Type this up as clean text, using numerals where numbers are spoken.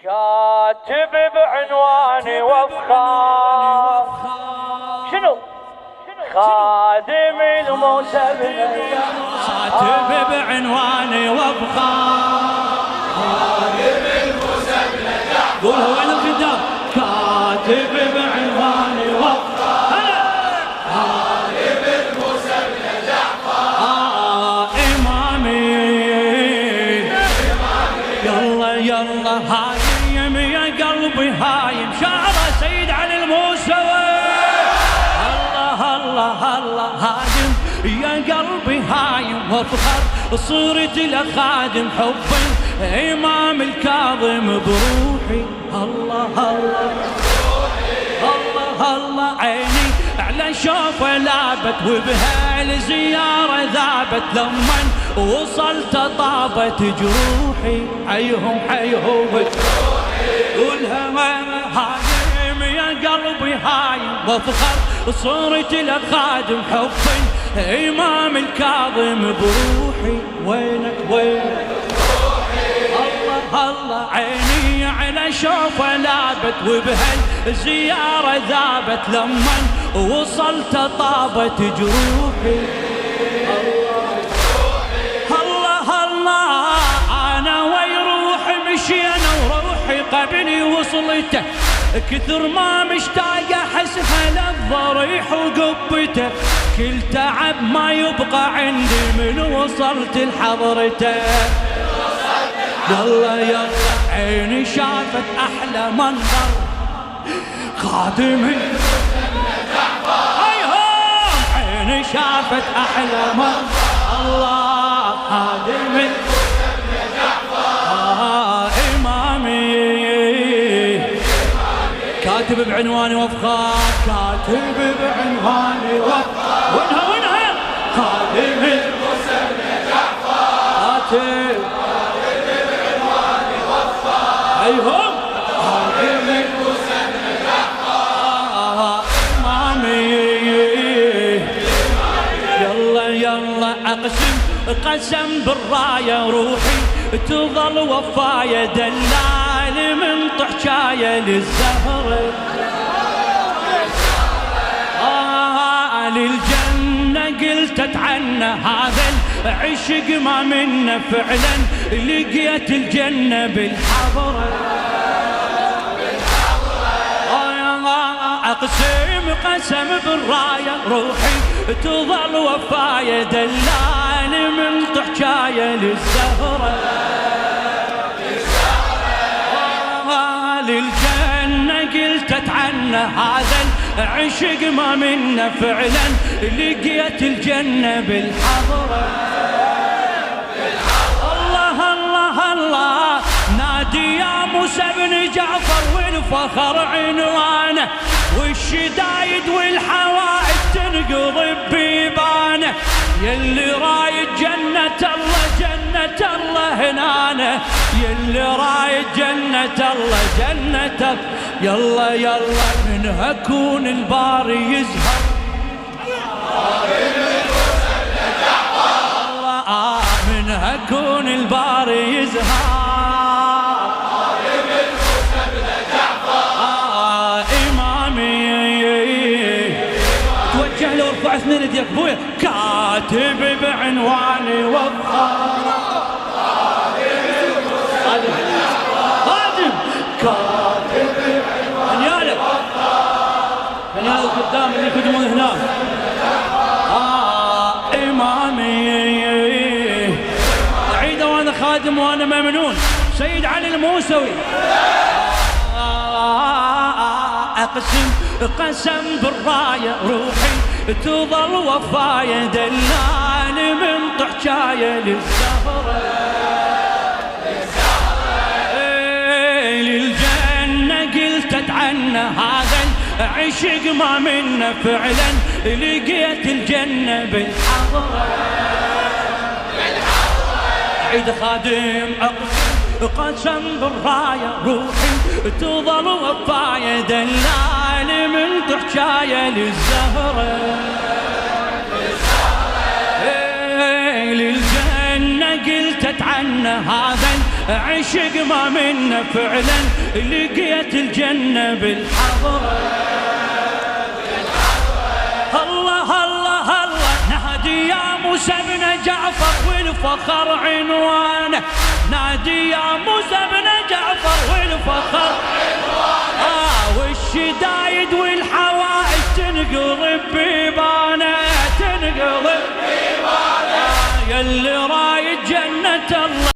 كاتب بعنواني وفخار. شنو؟ خادم الموسى بن كاتب بعنواني وفخار. خادم الموسى بن جعفر. قول هو وين الخدام؟ كاتب بعنواني وفخار. خادم الموسى بن جعفر. إمامي يلا يلا هايم يا قلبي هايم شعره سيد علي الموسوي. الله الله الله هايم يا قلبي هايم وافخر صرت لخادم حبي إمام الكاظم بروحي. الله الله الله الله عيني على شوفه لابت وبهالزيارة ذابت لمن وصلت طابت جروحي. حيهم حيهم قولها هايم يا قلبي هايم وافخر صرت لخادم حبي إمام الكاظم بروحي. وينك وينك الله الله عيني على شوفه لابت وبهالزيارة ذابت لمن وصلت طابت جروحي. الله الله أنا وي روحي مشينا وروحي قبلي وصلته كثر ما مشتاق أحسها للضريح وقبته كل تعب ما يبقى عندي من وصلت لحضرته. يلا يلا عيني شافت أحلى منظر خادم أيهم عيني شافت أحلى منظر. الله خادم إمامي كاتب بعنواني وفخار. كاتب بعنواني وفخار. وينها وينها خادم الموسى بن جعفر. كاتب أيهم خادم الموسى بن جعفر. إمامي يلا يلا أقسم قسم بالراية روحي تظل وفاية دلال من طحشاية للزهرة. للجنة قلت اتعنى هذا العشق ما منه فعلا لقيت الجنة بالحضرة. أقسم قسم بالراية روحي تظل وفاية دلال من طحشاية للزهرة. للجنة قلت اتعنى هذا العشق ما منه فعلا لقيت الجنة بالحضرة. الله الله الله نادي يا موسى بن جعفر والفخر عنوانه والشدايد والحوائج تنقض ببيبانه. يلي رايد جنة الله جنة الله هنانه يلي رايد جنة الله جنة الله. يلا يلا منها اكون الباري يزهر. الله منها اكون الباري يزهر. توجه له وارفع اثنين يديك ابويا. كاتب بعنواني وفخار. خادم كاتب بعنواني وفخار. هنيالك قدام اللي يقدمون هناك. إمامي عيده وانا خادم وانا ممنون سيد علي الموسوي. أقسم قسم بالراية روحي تظل وفاية دلال من طحشاية للزهرة. للجنة قلت اتعنى هذا العشق ما منه فعلا لقيت الجنة بالحضرة. عيد خادم أقسم قسم بالراية روحي تظل وفاية دلال من طحشاية للزهرة. للجنة قلت اتعنى هذا عشق ما منا فعلا لقيت الجنة بالحضرة. الله الله الله نادي يا موسى بن جعفر والفخر عنوانه، نادي يا موسى بن جعفر والفخر عنوانه، والشدايد والحوائج تنقلب بيبانه، تنقلب بيبانه، يلي رايد جنة الله.